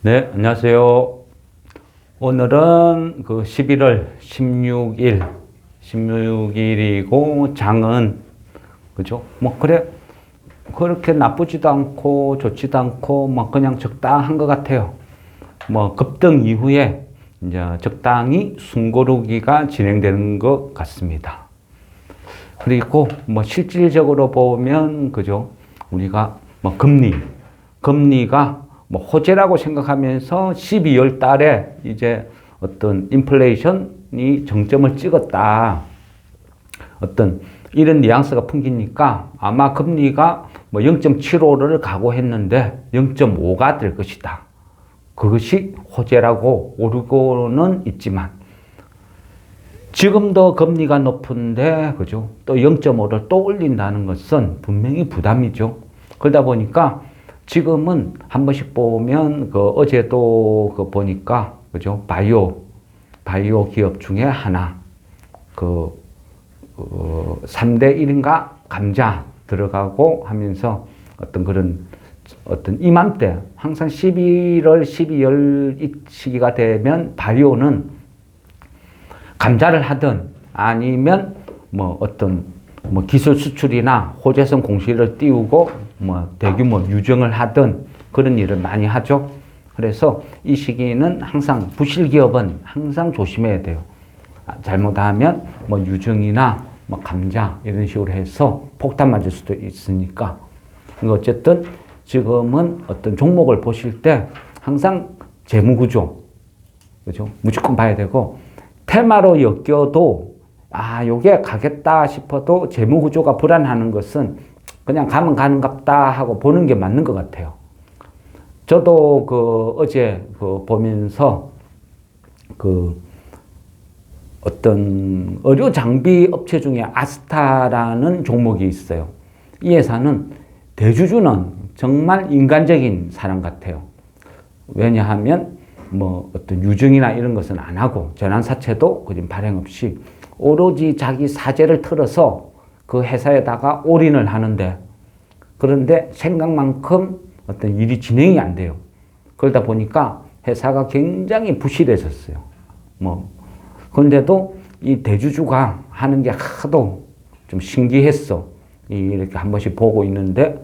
네, 안녕하세요. 오늘은 그 11월 16일이고, 장은, 그죠? 그래, 그렇게 나쁘지도 않고, 좋지도 않고, 그냥 적당한 것 같아요. 급등 이후에, 이제 적당히 숨고르기가 진행되는 것 같습니다. 그리고, 실질적으로 보면, 그죠? 우리가, 금리가 호재라고 생각하면서 12월 달에 이제 어떤 인플레이션이 정점을 찍었다. 어떤 이런 뉘앙스가 풍기니까 아마 금리가 0.75를 각오했는데 0.5가 될 것이다. 그것이 호재라고 오르고는 있지만 지금도 금리가 높은데, 그죠? 또 0.5를 또 올린다는 것은 분명히 부담이죠. 그러다 보니까 지금은 한 번씩 보면 어제도 보니까, 그죠? 바이오 기업 중에 하나 3대 1인가 감자 들어가고 하면서 어떤 이맘때 항상 11월 12월 이 시기가 되면 바이오는 감자를 하든 아니면 기술 수출이나 호재성 공시를 띄우고 대규모 유증을 하든 그런 일을 많이 하죠. 그래서 이 시기는 항상 부실 기업은 항상 조심해야 돼요. 잘못하면 유증이나 감자 이런 식으로 해서 폭탄 맞을 수도 있으니까. 어쨌든 지금은 어떤 종목을 보실 때 항상 재무구조, 그죠? 무조건 봐야 되고, 테마로 엮여도 요게 가겠다 싶어도 재무구조가 불안하는 것은 그냥 가면 가는갑다 하고 보는 게 맞는 것 같아요. 저도 어제 보면서 어떤 의료 장비 업체 중에 아스타라는 종목이 있어요. 이 회사는 대주주는 정말 인간적인 사람 같아요. 왜냐하면 어떤 유증이나 이런 것은 안 하고 전환사채도 발행 없이 오로지 자기 사재를 틀어서 그 회사에다가 올인을 하는데, 그런데 생각만큼 어떤 일이 진행이 안 돼요. 그러다 보니까 회사가 굉장히 부실해졌어요. 그런데도 이 대주주가 하는 게 하도 좀 신기했어. 이렇게 한 번씩 보고 있는데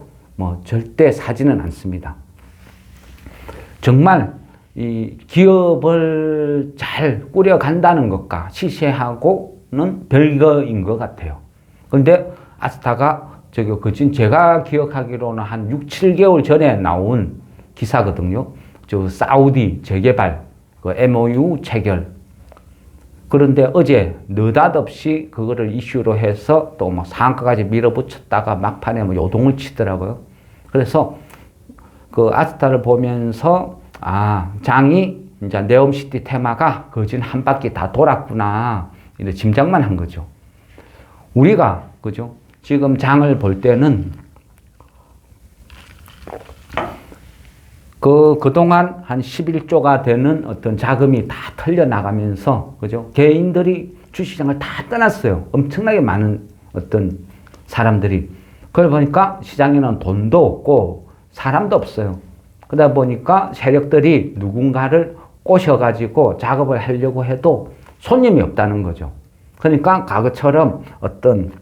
절대 사지는 않습니다. 정말 이 기업을 잘 꾸려간다는 것과 시세하고는 별거인 것 같아요. 그런데 아스타가 제가 기억하기로는 한 6, 7개월 전에 나온 기사거든요. 사우디 재개발, MOU 체결. 그런데 어제 느닷없이 그거를 이슈로 해서 또 상한가까지 밀어붙였다가 막판에 요동을 치더라고요. 그래서 아스타를 보면서 장이 이제 네옴시티 테마가 거진 한 바퀴 다 돌았구나. 이렇게 짐작만 한 거죠. 우리가, 그죠? 지금 장을 볼 때는 그동안 한 11조가 되는 어떤 자금이 다 털려나가면서, 그죠? 개인들이 주식시장을 다 떠났어요. 엄청나게 많은 어떤 사람들이. 그러다 보니까 시장에는 돈도 없고 사람도 없어요. 그러다 보니까 세력들이 누군가를 꼬셔가지고 작업을 하려고 해도 손님이 없다는 거죠. 그러니까 과거처럼 어떤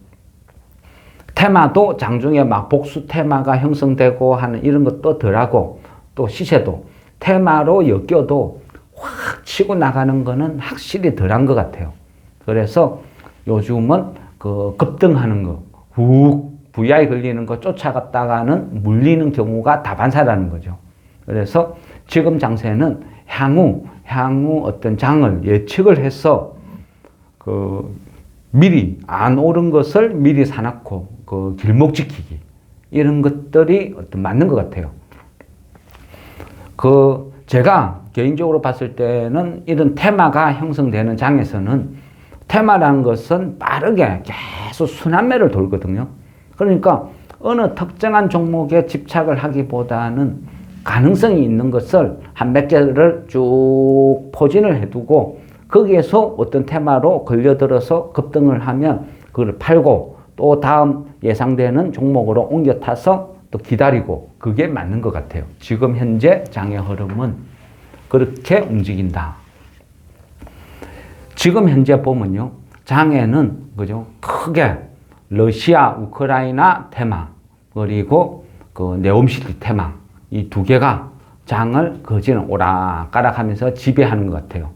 테마도 장중에 복수 테마가 형성되고 하는 이런 것도 덜하고, 또 시세도 테마로 엮여도 확 치고 나가는 거는 확실히 덜한 것 같아요. 그래서 요즘은 급등하는 거, VI 걸리는 거 쫓아갔다가는 물리는 경우가 다반사라는 거죠. 그래서 지금 장세는 향후 어떤 장을 예측을 해서 미리 안 오른 것을 미리 사놓고 길목 지키기, 이런 것들이 맞는 것 같아요. 제가 개인적으로 봤을 때는 이런 테마가 형성되는 장에서는 테마라는 것은 빠르게 계속 순환매를 돌거든요. 그러니까 어느 특정한 종목에 집착을 하기보다는 가능성이 있는 것을 한 몇 개를 쭉 포진을 해두고 거기에서 어떤 테마로 걸려들어서 급등을 하면 그걸 팔고 또 다음 예상되는 종목으로 옮겨 타서 또 기다리고, 그게 맞는 것 같아요. 지금 현재 장의 흐름은 그렇게 움직인다. 지금 현재 보면요. 장에는 그죠? 크게 러시아, 우크라이나 테마 그리고 그 네옴시티 테마 이 두 개가 장을 거지는 오락가락하면서 지배하는 것 같아요.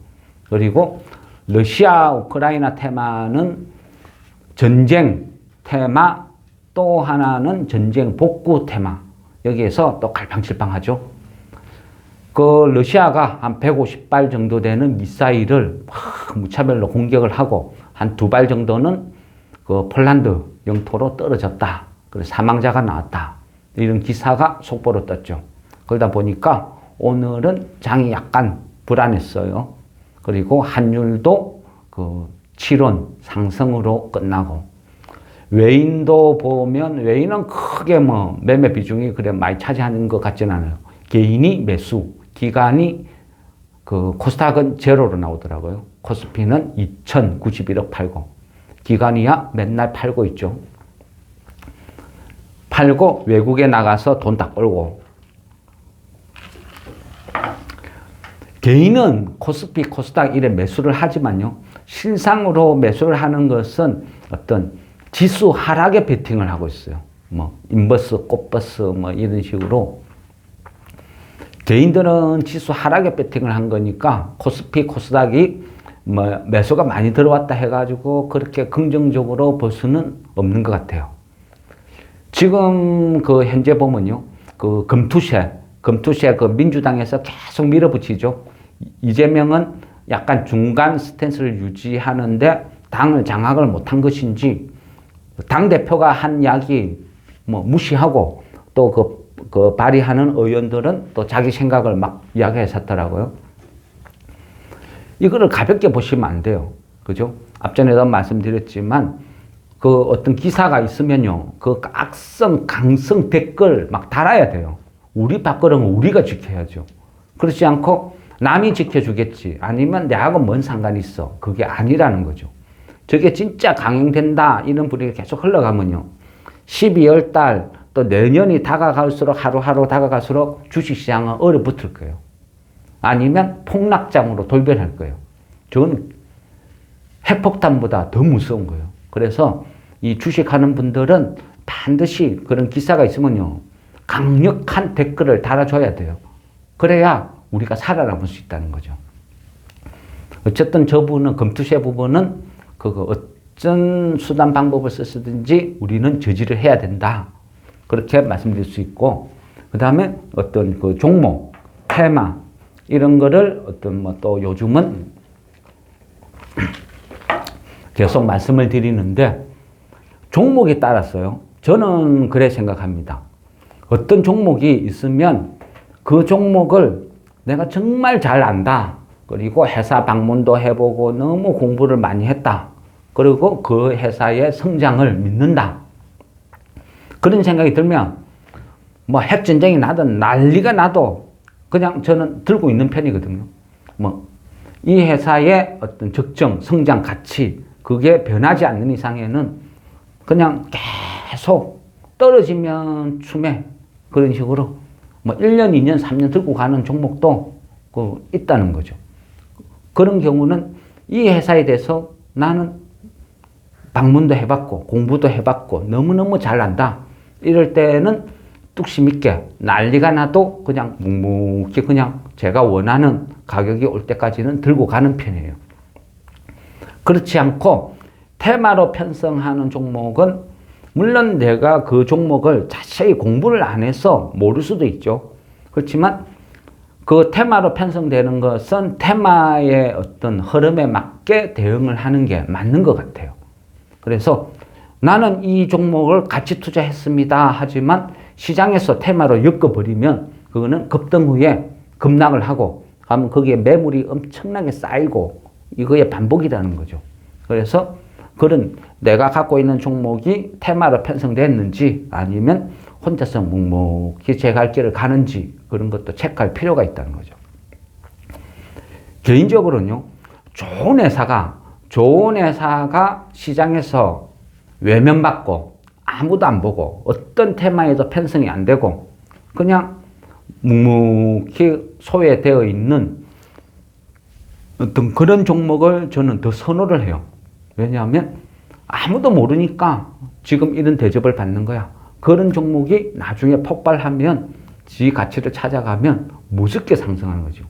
그리고 러시아, 우크라이나 테마는 전쟁 테마, 또 하나는 전쟁 복구 테마. 여기에서 또 갈팡질팡하죠. 그 러시아가 한 150발 정도 되는 미사일을 무차별로 공격을 하고 한 2발 정도는 그 폴란드 영토로 떨어졌다. 그래서 사망자가 나왔다. 이런 기사가 속보로 떴죠. 그러다 보니까 오늘은 장이 약간 불안했어요. 그리고 환율도 그 7원 상승으로 끝나고 외인도 보면 외인은 크게 뭐 매매 비중이 그래 많이 차지하는 것 같지는 않아요. 개인이 매수, 기간이 그 코스닥은 제로로 나오더라고요. 코스피는 2,091억 팔고 기관이야 맨날 팔고 있죠. 팔고 외국에 나가서 돈 다 벌고 개인은 코스피, 코스닥 이래 매수를 하지만요. 실상으로 매수를 하는 것은 어떤 지수 하락에 베팅을 하고 있어요. 뭐 인버스, 꽃버스 뭐 이런 식으로 개인들은 지수 하락에 베팅을 한 거니까 코스피, 코스닥이 뭐 매수가 많이 들어왔다 해가지고 그렇게 긍정적으로 볼 수는 없는 것 같아요. 지금 그 현재 보면요, 그 금투세 그 민주당에서 계속 밀어붙이죠. 이재명은 약간 중간 스탠스를 유지하는데 당을 장악을 못한 것인지 당대표가 한 이야기 뭐 무시하고 또 그 발의하는 의원들은 또 자기 생각을 막 이야기했었더라고요. 이거를 가볍게 보시면 안 돼요. 그죠? 앞전에도 말씀드렸지만 그 어떤 기사가 있으면요. 그 악성, 강성 댓글 막 달아야 돼요. 우리 밥그릇은 우리가 지켜야죠. 그렇지 않고 남이 지켜주겠지. 아니면 내하고 뭔 상관이 있어. 그게 아니라는 거죠. 저게 진짜 강행된다. 이런 분위기가 계속 흘러가면요. 12월 달 또 내년이 다가갈수록 하루하루 다가갈수록 주식시장은 얼어붙을 거예요. 아니면 폭락장으로 돌변할 거예요. 저는 핵폭탄보다 더 무서운 거예요. 그래서 이 주식하는 분들은 반드시 그런 기사가 있으면요. 강력한 댓글을 달아줘야 돼요. 그래야 우리가 살아남을 수 있다는 거죠. 어쨌든 저분은 금투세 부분은 그거 어떤 수단 방법을 쓰든지 우리는 저지를 해야 된다. 그렇게 말씀드릴 수 있고, 그 다음에 어떤 그 종목, 테마 이런 거를 어떤 뭐 또 요즘은 계속 말씀을 드리는데 종목에 따랐어요. 저는 그래 생각합니다. 어떤 종목이 있으면 그 종목을 내가 정말 잘 안다. 그리고 회사 방문도 해보고 너무 공부를 많이 했다. 그리고 그 회사의 성장을 믿는다. 그런 생각이 들면 뭐 핵전쟁이 나든 난리가 나도 그냥 저는 들고 있는 편이거든요. 뭐 이 회사의 어떤 적정, 성장 가치 그게 변하지 않는 이상에는 그냥 계속 떨어지면 추매 그런 식으로 뭐 1년, 2년, 3년 들고 가는 종목도 있다는 거죠. 그런 경우는 이 회사에 대해서 나는 방문도 해봤고 공부도 해봤고 너무너무 잘 안다. 이럴 때는 뚝심 있게 난리가 나도 그냥 묵묵히 그냥 제가 원하는 가격이 올 때까지는 들고 가는 편이에요. 그렇지 않고 테마로 편성하는 종목은 물론 내가 그 종목을 자세히 공부를 안 해서 모를 수도 있죠. 그렇지만 그 테마로 편성되는 것은 테마의 어떤 흐름에 맞게 대응을 하는 게 맞는 것 같아요. 그래서 나는 이 종목을 같이 투자했습니다. 하지만 시장에서 테마로 엮어버리면 그거는 급등 후에 급락을 하고 하면 거기에 매물이 엄청나게 쌓이고 이거의 반복이라는 거죠. 그래서 그런 내가 갖고 있는 종목이 테마로 편성됐는지 아니면 혼자서 묵묵히 제 갈 길을 가는지 그런 것도 체크할 필요가 있다는 거죠. 개인적으로는요. 좋은 회사가 시장에서 외면받고 아무도 안 보고 어떤 테마에도 편성이 안 되고 그냥 묵묵히 소외되어 있는 어떤 그런 종목을 저는 더 선호를 해요. 왜냐하면 아무도 모르니까 지금 이런 대접을 받는 거야. 그런 종목이 나중에 폭발하면 지 가치를 찾아가면 무섭게 상승하는 거죠.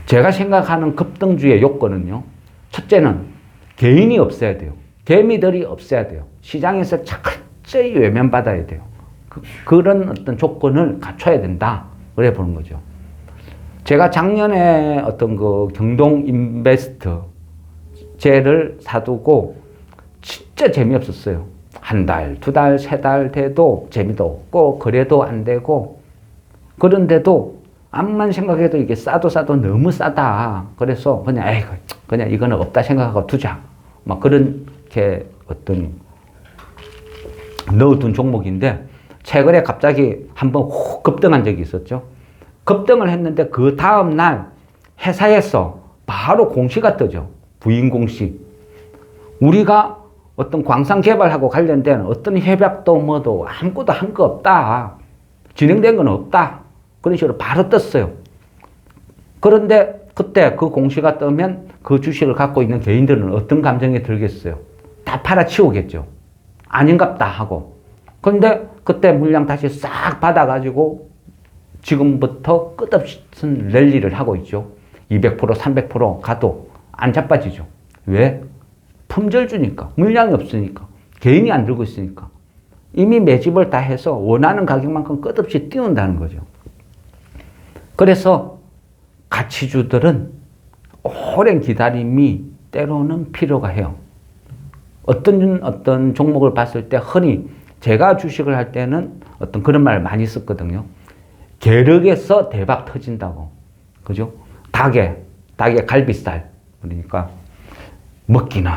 제가 생각하는 급등주의 요건은요. 첫째는 개인이 없어야 돼요. 개미들이 없어야 돼요. 시장에서 철저히 외면받아야 돼요. 그런 어떤 조건을 갖춰야 된다. 그래 보는 거죠. 제가 작년에 어떤 그 경동 인베스트 쟤를 사두고 진짜 재미없었어요. 한 달, 두 달, 세 달 돼도 재미도 없고 거래도 안 되고 그런데도 암만 생각해도 이게 싸도 너무 싸다. 그래서 그냥 에이 그냥 이거는 없다 생각하고 두자. 막 그렇게 어떤 넣어둔 종목인데 최근에 갑자기 한번 훅 급등한 적이 있었죠. 급등을 했는데 그 다음 날 회사에서 바로 공시가 뜨죠. 부인 공시. 우리가 어떤 광산 개발하고 관련된 어떤 협약도 뭐도 아무것도 한 거 없다. 진행된 건 없다. 그런 식으로 바로 떴어요. 그런데 그때 그 공시가 뜨면 그 주식을 갖고 있는 개인들은 어떤 감정이 들겠어요? 다 팔아치우겠죠. 아닌갑다 하고. 그런데 그때 물량 다시 싹 받아가지고 지금부터 끝없이 랠리를 하고 있죠. 200%, 300% 가도 안 자빠지죠. 왜? 품절주니까. 물량이 없으니까. 개인이 안 들고 있으니까. 이미 매집을 다 해서 원하는 가격만큼 끝없이 띄운다는 거죠. 그래서 가치주들은 오랜 기다림이 때로는 필요가 해요. 어떤 종목을 봤을 때 흔히 제가 주식을 할 때는 어떤 그런 말을 많이 썼거든요. 계륵에서 대박 터진다고. 그죠? 닭에 갈비살. 그러니까 먹기는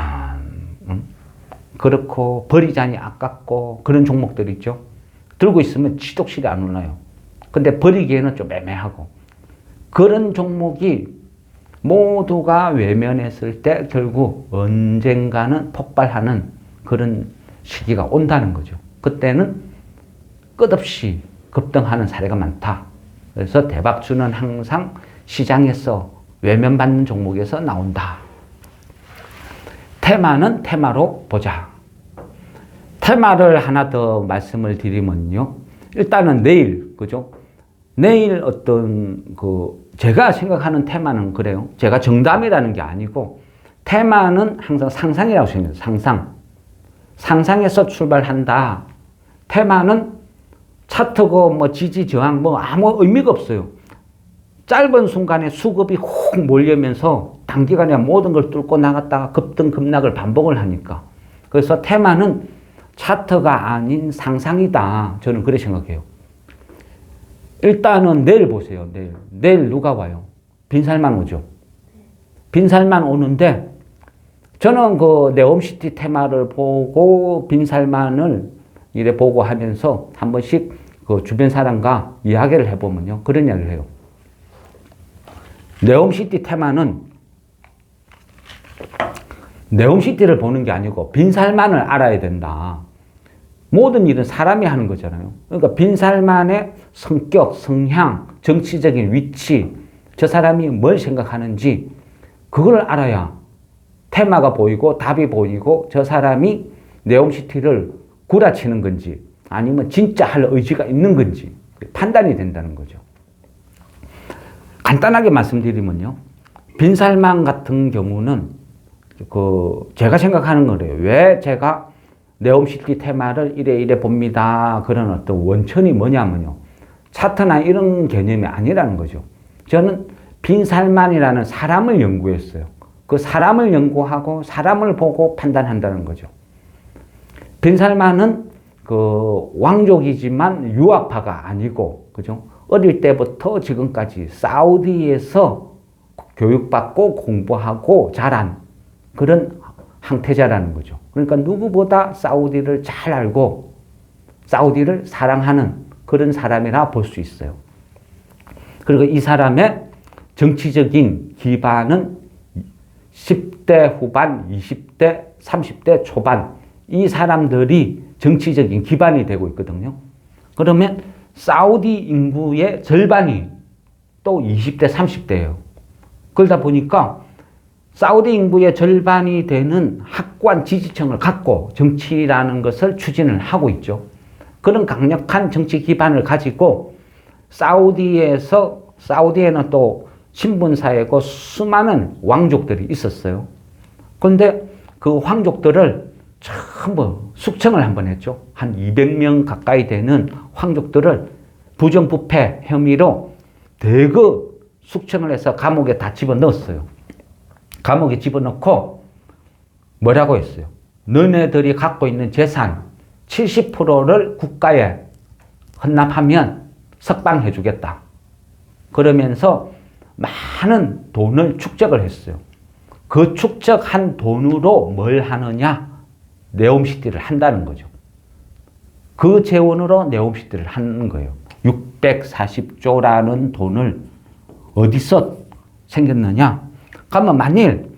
그렇고 버리자니 아깝고 그런 종목들 있죠. 들고 있으면 지독실이 안 올라요. 근데 버리기에는 좀 애매하고 그런 종목이 모두가 외면했을 때 결국 언젠가는 폭발하는 그런 시기가 온다는 거죠. 그때는 끝없이 급등하는 사례가 많다. 그래서 대박주는 항상 시장에서 외면받는 종목에서 나온다. 테마는 테마로 보자. 테마를 하나 더 말씀을 드리면요. 일단은 내일, 그죠? 내일 제가 생각하는 테마는 그래요. 제가 정답이라는 게 아니고, 테마는 항상 상상이라고 생각해요. 상상에서 출발한다. 테마는 차트고 지지 저항 아무 의미가 없어요. 짧은 순간에 수급이 훅 몰리면서 단기간에 모든 걸 뚫고 나갔다가 급등 급락을 반복을 하니까. 그래서 테마는 차트가 아닌 상상이다. 저는 그렇게 생각해요. 일단은 내일 보세요. 내일 누가 와요? 빈살만 오죠. 빈살만 오는데 저는 그 네옴시티 테마를 보고 빈살만을 이래 보고 하면서 한 번씩 그 주변 사람과 이야기를 해보면요. 그런 이야기를 해요. 네옴시티 테마는 네옴시티를 보는 게 아니고 빈살만을 알아야 된다. 모든 일은 사람이 하는 거잖아요. 그러니까 빈살만의 성격, 성향, 정치적인 위치, 저 사람이 뭘 생각하는지 그걸 알아야 테마가 보이고 답이 보이고 저 사람이 네옴시티를 구라치는 건지 아니면 진짜 할 의지가 있는 건지 판단이 된다는 거죠. 간단하게 말씀드리면요. 빈살만 같은 경우는 제가 생각하는 거래요. 왜 제가 네옴시티 테마를 이래 봅니다. 그런 어떤 원천이 뭐냐면요. 차트나 이런 개념이 아니라는 거죠. 저는 빈살만이라는 사람을 연구했어요. 그 사람을 연구하고 사람을 보고 판단한다는 거죠. 빈살만은 그 왕족이지만 유학파가 아니고, 그죠? 어릴 때부터 지금까지 사우디에서 교육받고 공부하고 자란 그런 항태자라는 거죠. 그러니까 누구보다 사우디를 잘 알고 사우디를 사랑하는 그런 사람이라 볼 수 있어요. 그리고 이 사람의 정치적인 기반은 10대 후반, 20대, 30대 초반 이 사람들이 정치적인 기반이 되고 있거든요. 그러면 사우디 인구의 절반이 또 20대, 30대예요. 그러다 보니까 사우디 인구의 절반이 되는 확고한 지지층을 갖고 정치라는 것을 추진을 하고 있죠. 그런 강력한 정치 기반을 가지고 사우디에는 또 신분사회고 수많은 왕족들이 있었어요. 그런데 그 황족들을 전부 숙청을 한번 했죠. 한 200명 가까이 되는 황족들을 부정부패 혐의로 대거 숙청을 해서 감옥에 다 집어넣었어요. 감옥에 집어넣고 뭐라고 했어요? 너네들이 갖고 있는 재산 70%를 국가에 헌납하면 석방해 주겠다. 그러면서 많은 돈을 축적을 했어요. 그 축적한 돈으로 뭘 하느냐? 네옴시티를 한다는 거죠. 그 재원으로 네옴시티를 하는 거예요. 640조라는 돈을 어디서 생겼느냐? 그러면 만일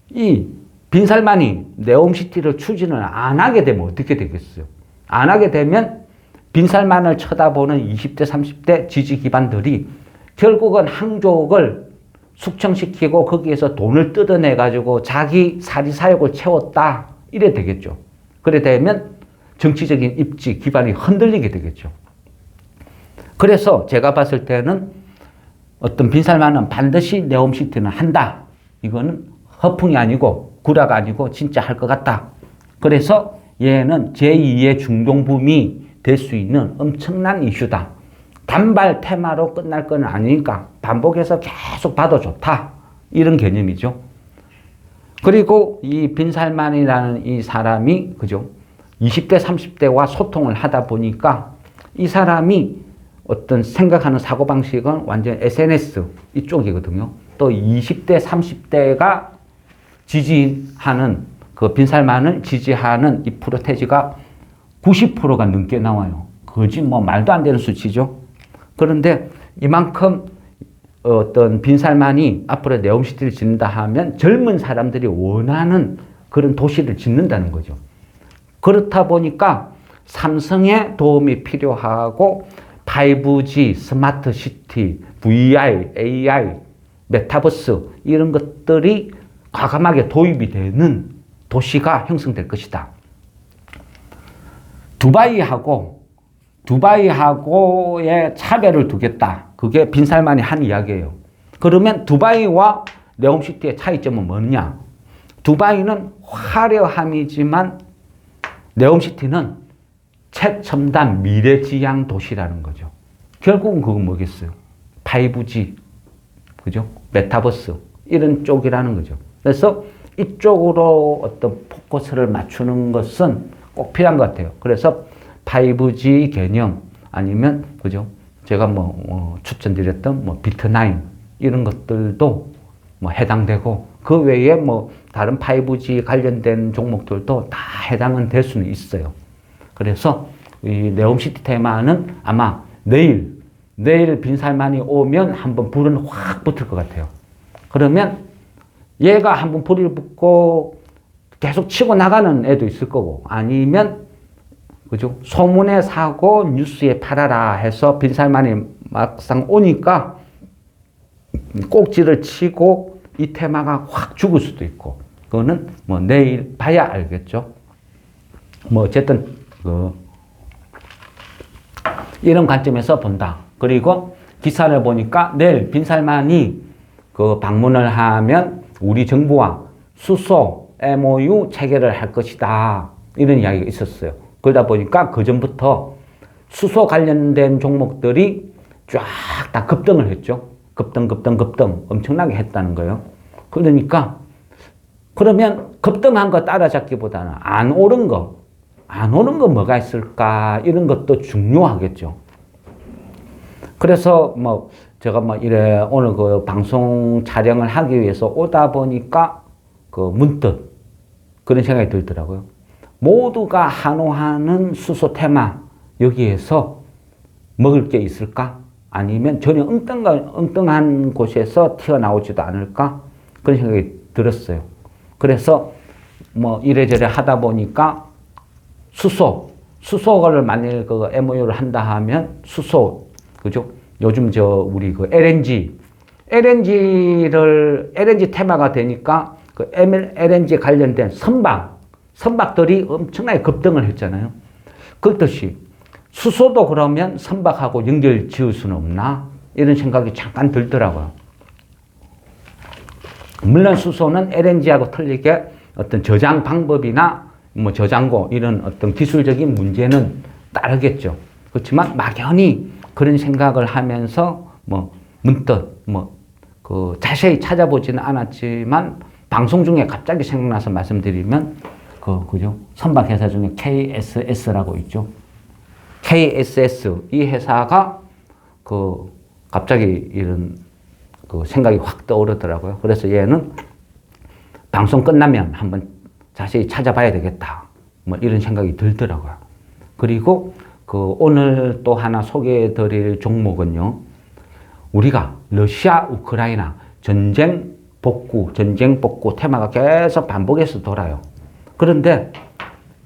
이 빈살만이 네옴시티를 추진을 안 하게 되면 어떻게 되겠어요? 안 하게 되면 빈살만을 쳐다보는 20대, 30대 지지 기반들이 결국은 항족을 숙청시키고 거기에서 돈을 뜯어내가지고 자기 사리사욕을 채웠다. 이래 되겠죠. 그래 되면 정치적인 입지 기반이 흔들리게 되겠죠. 그래서 제가 봤을 때는 어떤 빈살만은 반드시 네옴시티는 한다. 이거는 허풍이 아니고 구라가 아니고 진짜 할 것 같다. 그래서 얘는 제2의 중동붐이 될 수 있는 엄청난 이슈다. 단발 테마로 끝날 건 아니니까 반복해서 계속 봐도 좋다. 이런 개념이죠. 그리고 이 빈살만이라는 이 사람이 그죠? 20대, 30대와 소통을 하다 보니까 이 사람이 어떤 생각하는 사고방식은 완전 SNS 이쪽이거든요. 또 20대, 30대가 지지하는 그 빈살만을 지지하는 이 프로테지가 90%가 넘게 나와요. 거짓 뭐 말도 안 되는 수치죠. 그런데 이만큼 어떤 빈살만이 앞으로 네옴시티를 짓는다 하면 젊은 사람들이 원하는 그런 도시를 짓는다는 거죠. 그렇다 보니까 삼성의 도움이 필요하고 5G, 스마트 시티, VR, AI, 메타버스 이런 것들이 과감하게 도입이 되는 도시가 형성될 것이다. 두바이하고의 차별을 두겠다. 그게 빈살만이 한 이야기예요. 그러면 두바이와 네옴시티의 차이점은 뭐냐? 두바이는 화려함이지만 네옴시티는 최첨단 미래지향 도시라는 거죠. 결국은 그건 뭐겠어요? 5G, 그죠? 메타버스 이런 쪽이라는 거죠. 그래서 이쪽으로 어떤 포커스를 맞추는 것은 꼭 필요한 것 같아요. 그래서 5G 개념 아니면 그죠? 제가 추천드렸던 비트9 이런 것들도 해당되고 그 외에 다른 5G 관련된 종목들도 다 해당은 될 수는 있어요. 그래서 이 네옴시티 테마는 아마 내일 빈살만이 오면 한번 불은 확 붙을 것 같아요. 그러면 얘가 한번 불이 붙고 계속 치고 나가는 애도 있을 거고 아니면 그죠? 소문에 사고 뉴스에 팔아라 해서 빈살만이 막상 오니까 꼭지를 치고 이 테마가 확 죽을 수도 있고 그거는 내일 봐야 알겠죠. 어쨌든 이런 관점에서 본다. 그리고 기사를 보니까 내일 빈살만이 방문을 하면 우리 정부와 수소 MOU 체결을 할 것이다. 이런 이야기가 있었어요. 그러다 보니까 그 전부터 수소 관련된 종목들이 쫙 다 급등을 했죠. 급등 엄청나게 했다는 거예요. 그러니까 그러면 급등한 거 따라잡기보다는 안 오른 거 뭐가 있을까 이런 것도 중요하겠죠. 그래서 제가 오늘 그 방송 촬영을 하기 위해서 오다 보니까 문득 그런 생각이 들더라고요. 모두가 한호하는 수소 테마 여기에서 먹을 게 있을까? 아니면 전혀 엉뚱한 곳에서 튀어나오지도 않을까? 그런 생각이 들었어요. 그래서 이래저래 하다 보니까 수소를 만일 MOU를 한다 하면 수소, 그죠? 요즘 우리 LNG LNG 테마가 되니까 그 LNG 관련된 선박들이 엄청나게 급등을 했잖아요. 그렇듯이 수소도 그러면 선박하고 연결 지을 수는 없나? 이런 생각이 잠깐 들더라고요. 물론 수소는 LNG하고 틀리게 어떤 저장 방법이나 뭐 저장고 이런 어떤 기술적인 문제는 따르겠죠. 그렇지만 막연히 그런 생각을 하면서 뭐 문득 그 자세히 찾아보지는 않았지만 방송 중에 갑자기 생각나서 말씀드리면 그죠? 선박 회사 중에 KSS라고 있죠. KSS 이 회사가 갑자기 이런 생각이 확 떠오르더라고요. 그래서 얘는 방송 끝나면 한번 자세히 찾아봐야 되겠다. 뭐 이런 생각이 들더라고요. 그리고 오늘 또 하나 소개해 드릴 종목은요. 우리가 러시아, 우크라이나 전쟁 복구 테마가 계속 반복해서 돌아요. 그런데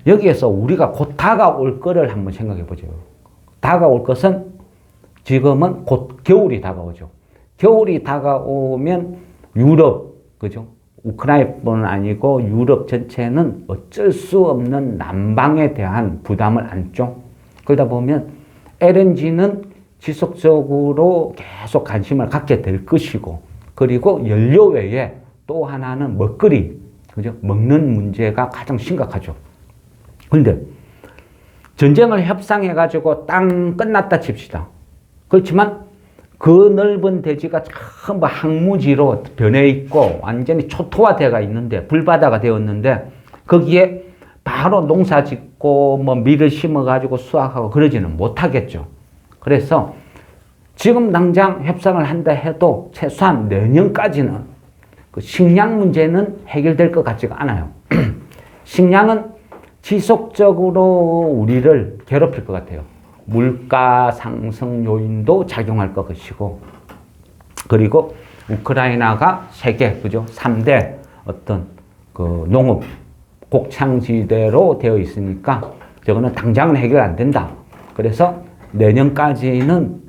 여기에서 우리가 곧 다가올 거를 한번 생각해 보죠. 다가올 것은 지금은 곧 겨울이 다가오죠. 겨울이 다가오면 유럽, 그죠? 우크라이나뿐 아니고 유럽 전체는 어쩔 수 없는 난방에 대한 부담을 안죠. 그러다 보면 LNG는 지속적으로 계속 관심을 갖게 될 것이고, 그리고 연료 외에 또 하나는 먹거리, 그죠? 먹는 문제가 가장 심각하죠. 그런데 전쟁을 협상해가지고 땅 끝났다 칩시다. 그렇지만 그 넓은 대지가 전부 항무지로 변해 있고 완전히 초토화되어 있는데, 불바다가 되었는데 거기에 바로 농사 짓고 뭐 밀을 심어가지고 수확하고 그러지는 못하겠죠. 그래서 지금 당장 협상을 한다 해도 최소한 내년까지는 그 식량 문제는 해결될 것 같지가 않아요. 식량은 지속적으로 우리를 괴롭힐 것 같아요. 물가 상승 요인도 작용할 것이고, 그리고 우크라이나가 세계, 그죠? 3대 어떤 농업 곡창지대로 되어 있으니까 저거는 당장은 해결 안 된다. 그래서 내년까지는,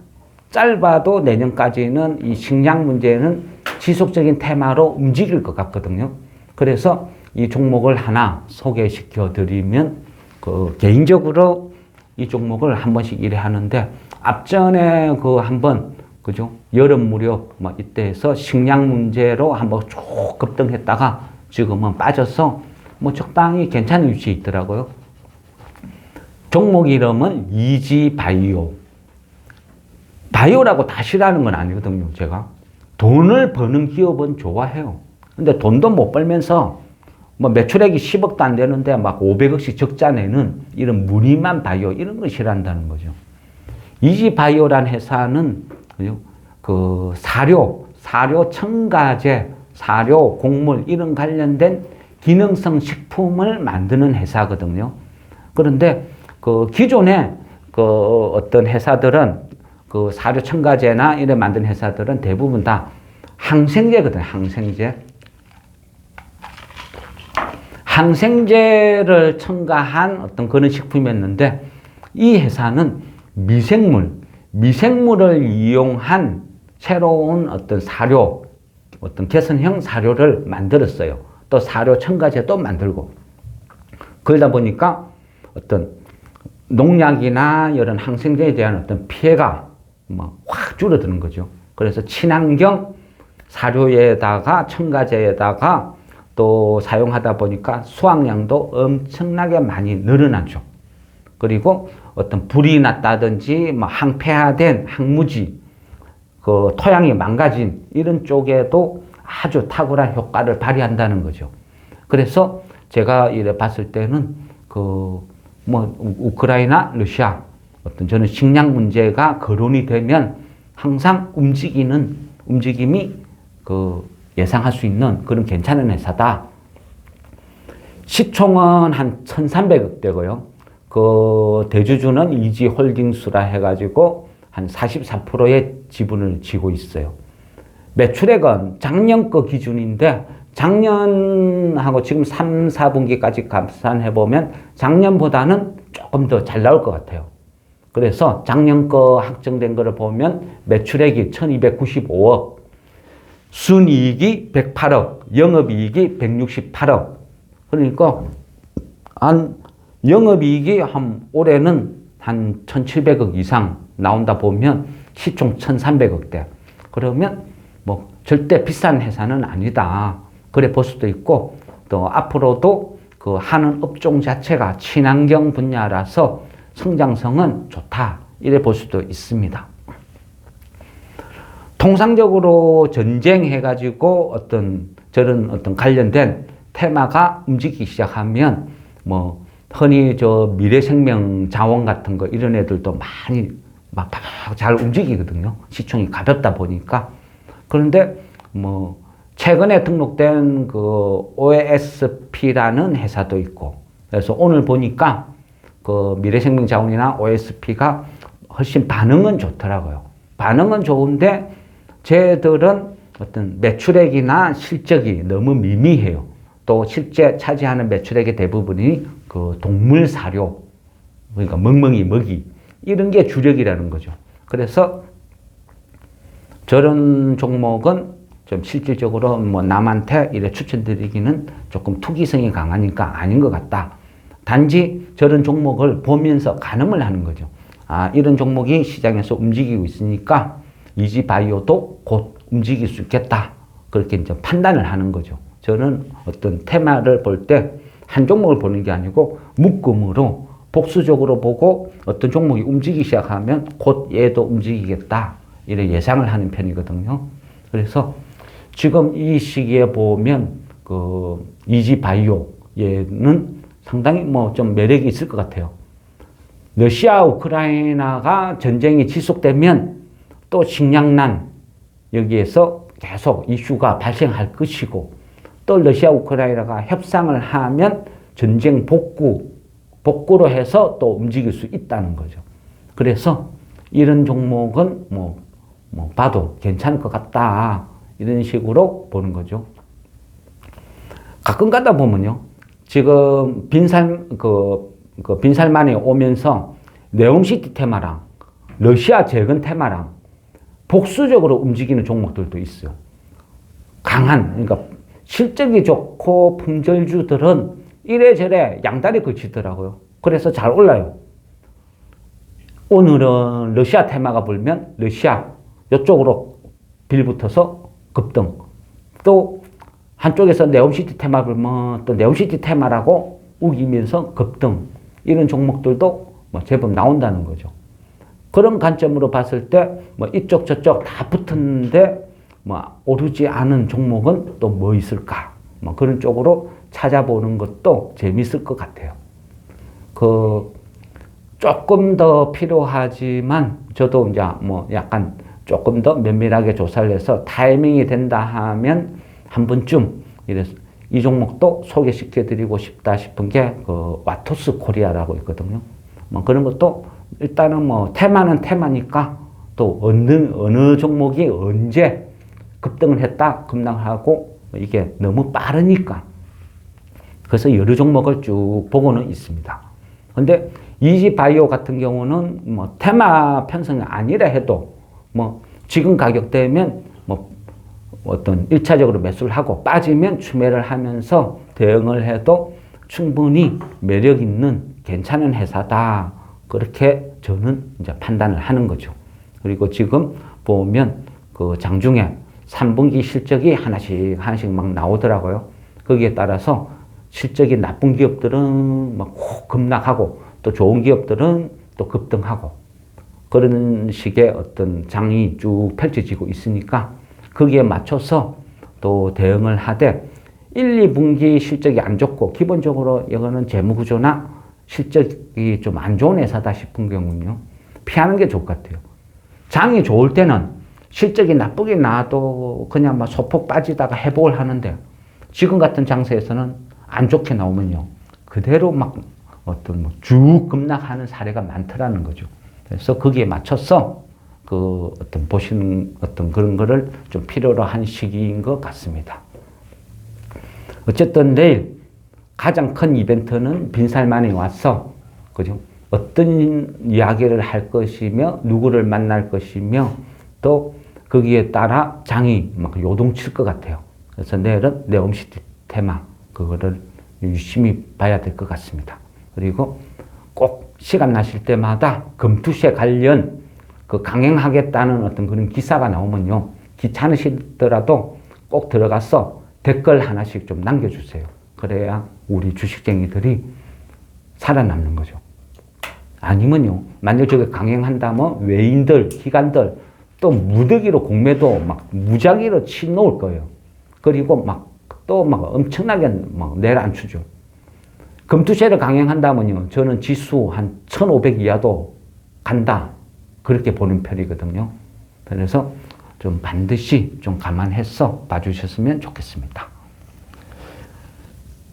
짧아도 내년까지는 이 식량 문제는 지속적인 테마로 움직일 것 같거든요. 그래서 이 종목을 하나 소개시켜 드리면, 개인적으로 이 종목을 한 번씩 일해 하는데, 앞전에 한번, 그죠? 여름 무렵, 이때에서 식량 문제로 한번 쭉 급등했다가 지금은 빠져서 적당히 괜찮은 위치에 있더라고요. 종목 이름은 이지바이오. 바이오라고 다 싫어하는 건 아니거든요, 제가. 돈을 버는 기업은 좋아해요. 근데 돈도 못 벌면서 매출액이 10억도 안 되는데 막 500억씩 적자 내는 이런 무늬만 바이오, 이런 걸 싫어한다는 거죠. 이지바이오란 회사는 사료, 첨가제, 사료, 곡물 이런 관련된 기능성 식품을 만드는 회사거든요. 그런데 기존에 어떤 회사들은 사료 첨가제나 이런 만든 회사들은 대부분 다 항생제거든요. 항생제를 첨가한 어떤 그런 식품이었는데, 이 회사는 미생물을 이용한 새로운 어떤 사료, 어떤 개선형 사료를 만들었어요. 또 사료 첨가제도 만들고. 그러다 보니까 어떤 농약이나 이런 항생제에 대한 어떤 피해가 확 줄어드는 거죠. 그래서 친환경 사료에다가 첨가제에다가 또 사용하다 보니까 수확량도 엄청나게 많이 늘어나죠. 그리고 어떤 불이 났다든지 항폐화된 항무지, 토양이 망가진 이런 쪽에도 아주 탁월한 효과를 발휘한다는 거죠. 그래서 제가 이래 봤을 때는 우크라이나, 러시아 저는 식량 문제가 거론이 되면 항상 움직임이 예상할 수 있는 그런 괜찮은 회사다. 시총은 한 1,300억 되고요. 대주주는 이지홀딩스라 해가지고 한 44%의 지분을 쥐고 있어요. 매출액은 작년 거 기준인데, 작년하고 지금 3, 4분기까지 감산해보면 작년보다는 조금 더 잘 나올 것 같아요. 그래서 작년 거 확정된 거를 보면 매출액이 1295억, 순이익이 108억, 영업이익이 168억. 그러니까 영업이익이 올해는 한 1,700억 이상 나온다 보면 시총 1,300억대. 그러면 뭐 절대 비싼 회사는 아니다. 그래 볼 수도 있고, 또 앞으로도 그 하는 업종 자체가 친환경 분야라서 성장성은 좋다. 이래 볼 수도 있습니다. 통상적으로 전쟁해가지고 저런 관련된 테마가 움직이기 시작하면 뭐 흔히 미래생명 자원 같은 거 이런 애들도 많이 막 잘 움직이거든요. 시총이 가볍다 보니까. 그런데 뭐 최근에 등록된 그 OSP라는 회사도 있고, 그래서 오늘 보니까 그 미래생명 자원이나 OSP가 훨씬 반응은 좋더라고요. 반응은 좋은데 쟤들은 어떤 매출액이나 실적이 너무 미미해요. 또 실제 차지하는 매출액의 대부분이 그 동물 사료, 그러니까 멍멍이 먹이, 이런 게 주력이라는 거죠. 그래서 저런 종목은 좀 실질적으로 뭐 남한테 이래 추천드리기는 조금 투기성이 강하니까 아닌 것 같다. 단지 저런 종목을 보면서 가늠을 하는 거죠. 이런 종목이 시장에서 움직이고 있으니까 이지바이오도 곧 움직일 수 있겠다. 그렇게 이제 판단을 하는 거죠. 저는 어떤 테마를 볼 때 한 종목을 보는 게 아니고 묶음으로 복수적으로 보고 어떤 종목이 움직이기 시작하면 곧 얘도 움직이겠다. 이래 예상을 하는 편이거든요. 그래서 지금 이 시기에 보면 그 이지바이오 얘는 상당히 뭐 좀 매력이 있을 것 같아요. 러시아 우크라이나가 전쟁이 지속되면 또 식량난 여기에서 계속 이슈가 발생할 것이고, 또 러시아 우크라이나가 협상을 하면 전쟁 복구로 해서 또 움직일 수 있다는 거죠. 그래서 이런 종목은 뭐 봐도 괜찮을 것 같다. 이런 식으로 보는 거죠. 가끔 가다 보면요. 지금 빈살만이 오면서 네옴시티 테마랑 러시아 재건 테마랑 복수적으로 움직이는 종목들도 있어요. 그러니까 실적이 좋고 품절주들은 이래저래 양다리 걸치더라고요. 그래서 잘 올라요. 오늘은 러시아 테마가 불면 러시아 이쪽으로 빌붙어서 급등. 또 한쪽에서 네옴시티 테마 불면 또 네옴시티 테마라고 우기면서 급등. 이런 종목들도 뭐 제법 나온다는 거죠. 그런 관점으로 봤을 때 뭐 이쪽 저쪽 다 붙었는데 뭐 오르지 않은 종목은 또 뭐 있을까? 뭐 그런 쪽으로 찾아보는 것도 재밌을 것 같아요. 조금 더 필요하지만 저도 이제 뭐 약간 조금 더 면밀하게 조사를 해서 타이밍이 된다 하면 한 번쯤 이래서 이 종목도 소개시켜 드리고 싶다 싶은 게 그 와토스 코리아라고 있거든요. 뭐 그런 것도 일단은 뭐 테마는 테마니까 또 어느 종목이 언제 급등을 했다 급락하고 이게 너무 빠르니까 그래서 여러 종목을 쭉 보고는 있습니다. 근데 이지바이오 같은 경우는 뭐 테마 편성이 아니라 해도 뭐 지금 가격대면 뭐 어떤 1차적으로 매수를 하고 빠지면 추매를 하면서 대응을 해도 충분히 매력 있는 괜찮은 회사다. 그렇게 저는 이제 판단을 하는 거죠. 그리고 지금 보면 그 장중에 3분기 실적이 하나씩 막 나오더라고요. 거기에 따라서 실적이 나쁜 기업들은 막 급락하고 또 좋은 기업들은 또 급등하고 그런 식의 어떤 장이 쭉 펼쳐지고 있으니까 거기에 맞춰서 또 대응을 하되 1, 2분기 실적이 안 좋고 기본적으로 이거는 재무구조나 실적이 좀 안 좋은 회사다 싶은 경우는요. 피하는 게 좋을 것 같아요. 장이 좋을 때는 실적이 나쁘게 나와도 그냥 막 소폭 빠지다가 회복을 하는데 지금 같은 장세에서는 안 좋게 나오면요. 그대로 막 어떤 쭉 급락하는 사례가 많더라는 거죠. 그래서 거기에 맞춰서 그 어떤 보시는 어떤 그런 거를 좀 필요로 한 시기인 것 같습니다. 어쨌든 내일 가장 큰 이벤트는 빈살만이 와서 그죠? 어떤 이야기를 할 것이며 누구를 만날 것이며 또 거기에 따라 장이 막 요동칠 것 같아요. 그래서 내일은 네옴시티 테마 그거를 유심히 봐야 될 것 같습니다. 그리고 꼭 시간 나실 때마다 금투시에 관련 그 강행하겠다는 어떤 그런 기사가 나오면요. 귀찮으시더라도 꼭 들어가서 댓글 하나씩 좀 남겨주세요. 그래야 우리 주식쟁이들이 살아남는 거죠. 아니면요. 만약 저게 강행한다면 외인들, 기관들 또 무더기로 공매도 막 무작위로 치놓을 거예요. 그리고 또 엄청나게 내려앉추죠. 금투세를 강행한다면요. 저는 지수 한 1500 이하도 간다. 그렇게 보는 편이거든요. 그래서 좀 반드시 좀 감안해서 봐주셨으면 좋겠습니다.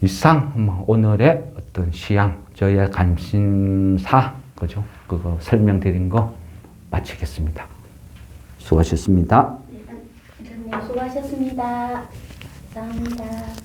이상 오늘의 어떤 시향, 저의 관심사, 그죠? 그거 설명드린 거 마치겠습니다. 수고하셨습니다. 네, 수고하셨습니다. 감사합니다.